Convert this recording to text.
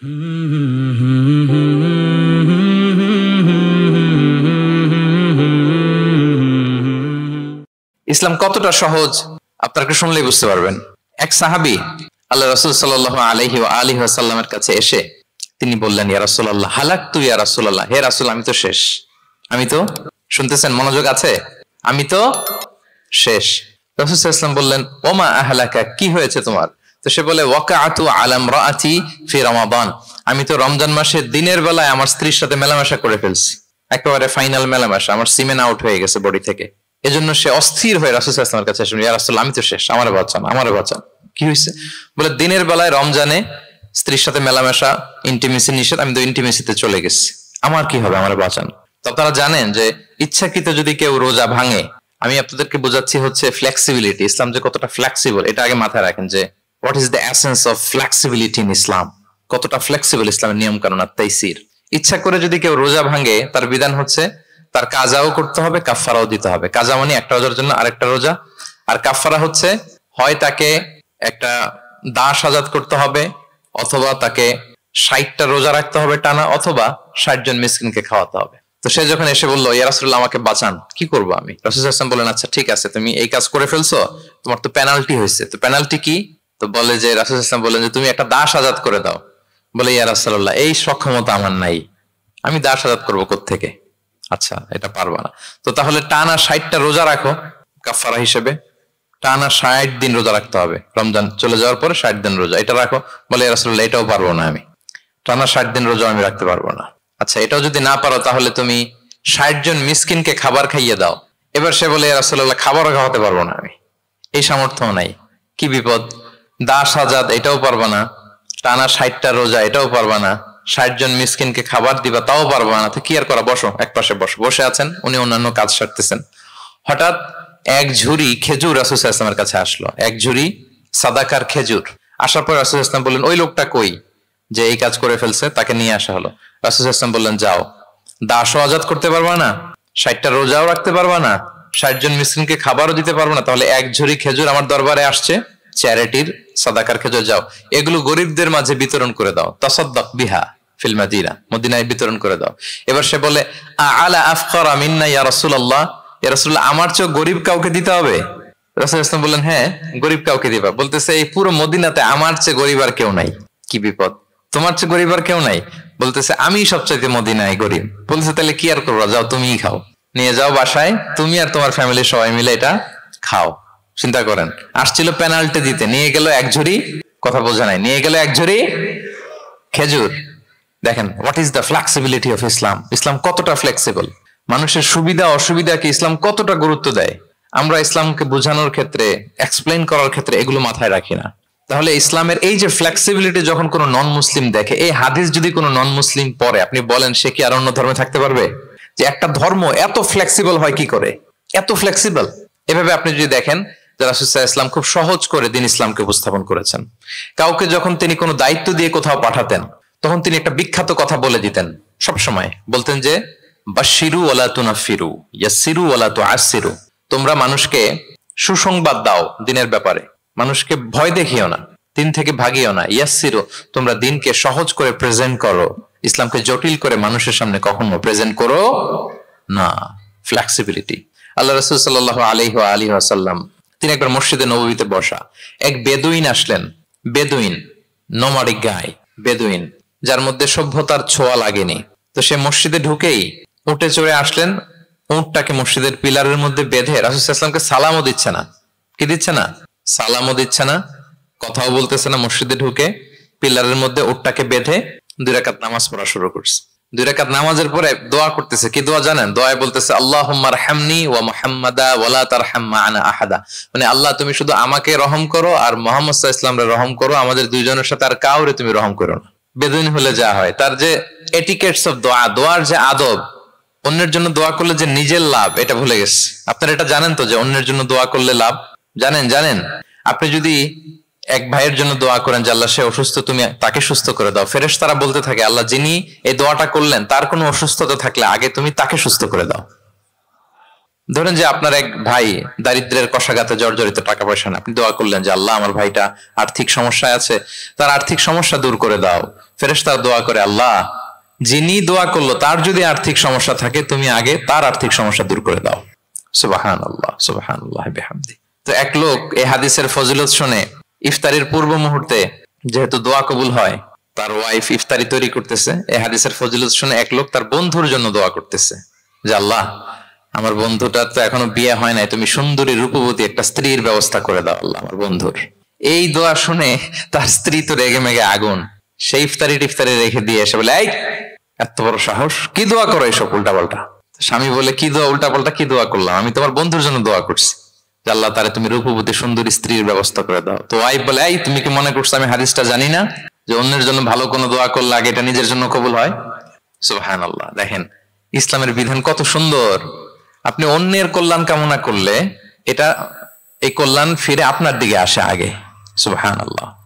ইসলাম কতটা সহজ আপনাকে শুনলেই বুঝতে পারবেন। এক সাহাবী আল্লাহ রাসূল সাল্লাল্লাহু আলাইহি ওয়া আলিহি ওয়াসাল্লামের কাছে এসে তিনি বললেন, ইয়া রাসূলুল্লাহ হালাকতু ইয়া রাসূলুল্লাহ, হে রাসূল আমি তো শেষ। আমি তো, শুনতেছেন, মনোযোগ আছে, আমি তো শেষ। রাসূল সাল্লাল্লাহু আলাইহি ওয়াসাল্লাম বললেন, ওমা আহলাকা, কি হয়েছে তোমার? তো সে বলে, ওয়াকাআতু আলা ইমরাআতি ফি রমাদান, আমি তো রমজান মাসে দিনের বেলায় আমার স্ত্রীর সাথে মেলামেশা করে ফেলছি, একেবারে ফাইনাল মেলামেশা, আমার সিমেন আউট হয়ে গেছে বডি থেকে। এজন্য সে অস্থির হয়ে রাসূল সাল্লাল্লাহু আলাইহি ওয়াসাল্লামের কাছে এসে, ইয়া রাসূল আমি তো শেষ, আমারে বাঁচান, আমারে বাঁচান। কি হয়েছে? বলে, দিনের বেলায় রমজানে স্ত্রীর সাথে মেলামেশা, ইন্টিমেসি নিষেধ, আমি তো ইন্টিমেসিতে চলে গেছি, আমার কি হবে, আমারে বাঁচান। তো আপনারা জানেন যে ইচ্ছাকৃত যদি কেউ রোজা ভাঙে, আমি আপনাদেরকে বোঝাচ্ছি হচ্ছে ফ্লেক্সিবিলিটি, ইসলাম যে কতটা ফ্লেক্সিবল এটা আগে মাথায় রাখেন, যে what is the essence of flexibility in Islam, কতটা ফ্লেক্সিবল ইসলামের নিয়ম কানুন আর তাইসির। ইচ্ছা করে যদি কেউ রোজা ভাঙে, তার বিধান হচ্ছে তার কাজাও করতে হবে, কাফফারাও দিতে হবে। কাজা মানে একটা রোজার জন্য আরেকটা রোজা, আর কাফফারা হচ্ছে হয় তাকে একটা দাস আজাদ করতে হবে, অথবা তাকে 60টা রোজা রাখতে হবে টানা, অথবা 60 জন মিসকিনকে খাওয়াতে হবে। তো সে যখন এসে বললো, ইয়া রাসূলুল্লাহ আমাকে বাঁচান, কি করবো আমি? রাসূল সাল্লাল্লাহু আলাইহি ওয়াসাল্লাম বলেন, আচ্ছা ঠিক আছে, তুমি এই কাজ করে ফেলছো, তোমার তো পেনাল্টি হয়েছে। তো পেনাল্টি কি? তো বলে যে, রাসূল সাল্লাল্লাহু আলাইহি ওয়াসাল্লাম বলেন যে তুমি একটা দাস আজাদ করে দাও। বলে, ইয়া রাসূলুল্লাহ এই সক্ষমতা আমার নাই, আমি দাস আজাদ করবো কোত্থেকে? আচ্ছা এটা পারবা না, তো তাহলে টানা 60টা রোজা রাখো কাফারা হিসেবে, টানা 60 দিন রোজা রাখতে হবে, রমজান চলে যাওয়ার পরে 60 দিন রোজা, এটা রাখো। বলে, ইয়া রাসূলুল্লাহ এটাও পারবো না, আমি টানা 60 দিন রোজা আমি রাখতে পারবো না। আচ্ছা এটাও যদি না পারো, তাহলে তুমি 60 জন মিসকিনকে খাবার খাইয়ে দাও। এবার সে বলে, ইয়া রাসূলুল্লাহ খাবারও খাওয়াতে পারবো না আমি, এই সামর্থ্য নাই। কি বিপদ! দাস আজাদ এটাও পারবা না, টানা 60টা রোজা এটাও পারবা না, 60 জন মিসকিনকে খাবার দিবা তাও পারবা না। তো কি আর করা, বসো, এক পাশে বসো। বসে আছেন, উনি অন্যান্য কাজ সারতেছেন। হঠাৎ এক ঝুড়ি খেজুর রাসূল সাল্লাল্লাহু আলাইহি ওয়াসাল্লামের কাছে আসলো, এক ঝুড়ি সাদাকার খেজুর। আসার পর রাসূল সাল্লাল্লাহু আলাইহি ওয়াসাল্লাম বললেন, ওই লোকটা কই যে এই কাজ করে ফেলছে? তাকে নিয়ে আসা হলো। রাসূল সাল্লাল্লাহু আলাইহি ওয়াসাল্লাম বললেন, যাও, দাসও আজাদ করতে পারবা না, 60টা রোজাও রাখতে পারবা না, 60 জন মিসকিনকে খাবারও দিতে পারবো না, তাহলে এক ঝুড়ি খেজুর আমার দরবারে আসছে, চ্যারিটির সাদাকার খেজুর, যাও এগুলো গরিবদের মাঝে বিতরণ করে দাও, তাসাদ্দাক বিহা ফিল মাদিনা, মদিনায় বিতরণ করে দাও। এবার সে বলে, আলা আফকারা মিন্না ইয়া রাসূলুল্লাহ, ইয়া রাসূলুল্লাহ আমার চেয়ে গরিব কাউকে দিতে হবে? রাসূল সাল্লাল্লাহু আলাইহি ওয়াসাল্লাম বললেন, হ্যাঁ গরিব কাউকে দিবা। বলতেছে, এই পুরো মদিনাতে আমার চেয়ে গরিব আর কেউ নাই। কি বিপদ! তোমার চেয়ে গরিব আর কেউ নাই? বলতেছে, আমি সবচাইতে মদিনায় গরিব। বলতেছে, তাহলে কি আর করবা, যাও তুমিই খাও, নিয়ে যাও বাসায়, তুমি আর তোমার ফ্যামিলির সবাই মিলে এটা খাও। চিন্তা করেন, আসছিল পেনাল্টি দিতে, নিয়ে গেল এক ঝুড়ি, কথা বোঝা নাই, নিয়ে গেল এক ঝুড়ি খেজুর। দেখেন what is the flexibility of Islam, Islam কতটা ফ্লেক্সিবল, মানুষের সুবিধা অসুবিধাকে ইসলাম কতটা গুরুত্ব দেয়। আমরা ইসলামকে বোঝানোর ক্ষেত্রে, এক্সপ্লেইন করার ক্ষেত্রে এগুলো মাথায় রাখি না। তাহলে ইসলামের এই যে ফ্লেক্সিবিলিটি যখন কোনো নন মুসলিম দেখে, এই হাদিস যদি কোনো নন মুসলিম পড়ে, আপনি বলেন সে কি আর অন্য ধর্মে থাকতে পারবে? যে একটা ধর্ম এত ফ্লেক্সিবল হয় কি করে, এত ফ্লেক্সিবল? এভাবে আপনি যদি দেখেন যে রাসূল সাল্লাল্লাহু আলাইহি ওয়াসাল্লাম খুব সহজ করে দিন ইসলামকে উপস্থাপন করেছেন। কাউকে যখন তিনি কোনো দায়িত্ব দিয়ে কোথাও পাঠাতেন, তখন তিনি একটা বিখ্যাত কথা বলে দিতেন, সব সময় বলতেন যে, বাশশিরু ওয়ালা তুনাফিরু, ইয়াসসিরু ওয়ালা তুআসসিরু, তোমরা মানুষকে সুসংবাদ দাও দিনের ব্যাপারে, মানুষকে ভয় দেখিও না, দিন থেকে ভাগিও না। ইয়াসসিরু, তোমরা দিনকে সহজ করে প্রেজেন্ট করো, ইসলামকে জটিল করে মানুষের সামনে কখনো প্রেজেন্ট করো না। ফ্লেক্সিবিলিটি। আল্লাহ রাসূল সাল্লাল্লাহু আলাইহি ওয়া আলিহি ওয়াসাল্লাম তিনি একবার মসজিদে নববীতে বসা, এক বেদুইন আসলেন। বেদুইন, নোমাডিক গাই, বেদুইন যার মধ্যে সভ্যতার ছোঁয়া লাগেনি। তো সে মসজিদে ঢুকেই উঠে চড়ে আসলেন, উটটাকে মসজিদের পিলারের মধ্যে বেঁধে রাসূল সাল্লাল্লাহু আলাইহি ওয়াসাল্লামকে সালামও দিচ্ছে না। কি দিচ্ছে না? সালামও দিচ্ছে না, কথাও বলতেছে না। মসজিদে ঢুকে পিলারের মধ্যে উটটাকে বেঁধে 2 রাকাত নামাজ পড়া শুরু করছে। 2 রাকাত নামাজের পরে দোয়া করতেছে। কি দোয়া জানেন? দোয়ায় বলতেছে, আল্লাহুম্মা রহামনি ওয়া মুহাম্মাদা ওয়া লা তারহাম মা'আনা আহাদা, মানে আল্লাহ তুমি শুধু আমাকে রহম করো আর মুহাম্মদ সাল্লাল্লাহু আলাইহি ওয়াসাল্লামকে রহম করো, আমাদের দুইজনের সাথে আর কাউরে তুমি রহম করো না। বেদুইন হলে যা হয়, তার যে এটিকেটস অফ দোয়া, দোয়ার যে আদব, অন্যের জন্য দোয়া করলে যে নিজের লাভ, এটা ভুলে গেছে। আপনারা এটা জানেন তো যে অন্যের জন্য দোয়া করলে লাভ? জানেন? আপনি যদি এক ভাইয়ের জন্য দোয়া করেন যে আল্লাহ সে অসুস্থ, তুমি তাকে সুস্থ করে দাও, ফেরেশতারা বলতে থাকে আল্লাহ যিনি এই দোয়াটা করলেন তার কোনো অসুস্থতা থাকলে আগে তুমি তাকে সুস্থ করে দাও। ধরেন যে আপনার এক ভাই দারিদ্র্যের কষাঘাতে জর্জরিত, টাকা পয়সা না, আপনি দোয়া করলেন যে আল্লাহ আমার ভাইটা আর্থিক সমস্যায় আছে, তার আর্থিক সমস্যা দূর করে দাও। ফেরেশতারা দোয়া করে, আল্লাহ যিনি দোয়া করলো তার যদি আর্থিক সমস্যা থাকে তুমি আগে তার আর্থিক সমস্যা দূর করে দাও। সুবহানাল্লাহ সুবহানাল্লাহ বিহামদি। তো এক লোক এই হাদিসের ফজিলত শুনে ইফতারির পূর্ব মুহূর্তে, যেহেতু দোয়া কবুল হয়, তার ওয়াইফ ইফতারি তৈরি করতেছে, এই হাদিসের ফজিলত শুনে এক লোক তার বন্ধুর জন্য দোয়া করতেছে যে আল্লাহ আমার বন্ধুটা তো এখনো বিয়ে হয় নাই, তুমি সুন্দরী রূপবতী একটা স্ত্রীর ব্যবস্থা করে দাও আল্লাহ আমার বন্ধুর। এই দোয়া শুনে তার স্ত্রী তো রেগে মেগে আগুন, সেই ইফতারি টিফতারি রেখে দিয়ে এসে বলে, এই এত বড় সাহস, কি দোয়া করো এসব উল্টা পাল্টা। স্বামী বলে, কি দোয়া উল্টা পাল্টা, কি দোয়া করলাম, আমি তোমার বন্ধুর জন্য দোয়া করছি যে আল্লাহ তারে তুমি রূপবতী সুন্দরী স্ত্রীর ব্যবস্থা করে দাও। তো ওয়াইফ বলে, এই তুমি কি মনে করছো আমি হাদিসটা জানি না যে অন্যের জন্য ভালো কোনো দোয়া করলে আগে এটা নিজের জন্য কবুল হয়? সুবহানাল্লাহ। দেখেন ইসলামের বিধান কত সুন্দর। আপনি অন্যের কল্যাণ কামনা করলে এটা, এই কল্যাণ ফিরে আপনার দিকে আসে আগে। সুবহানাল্লাহ।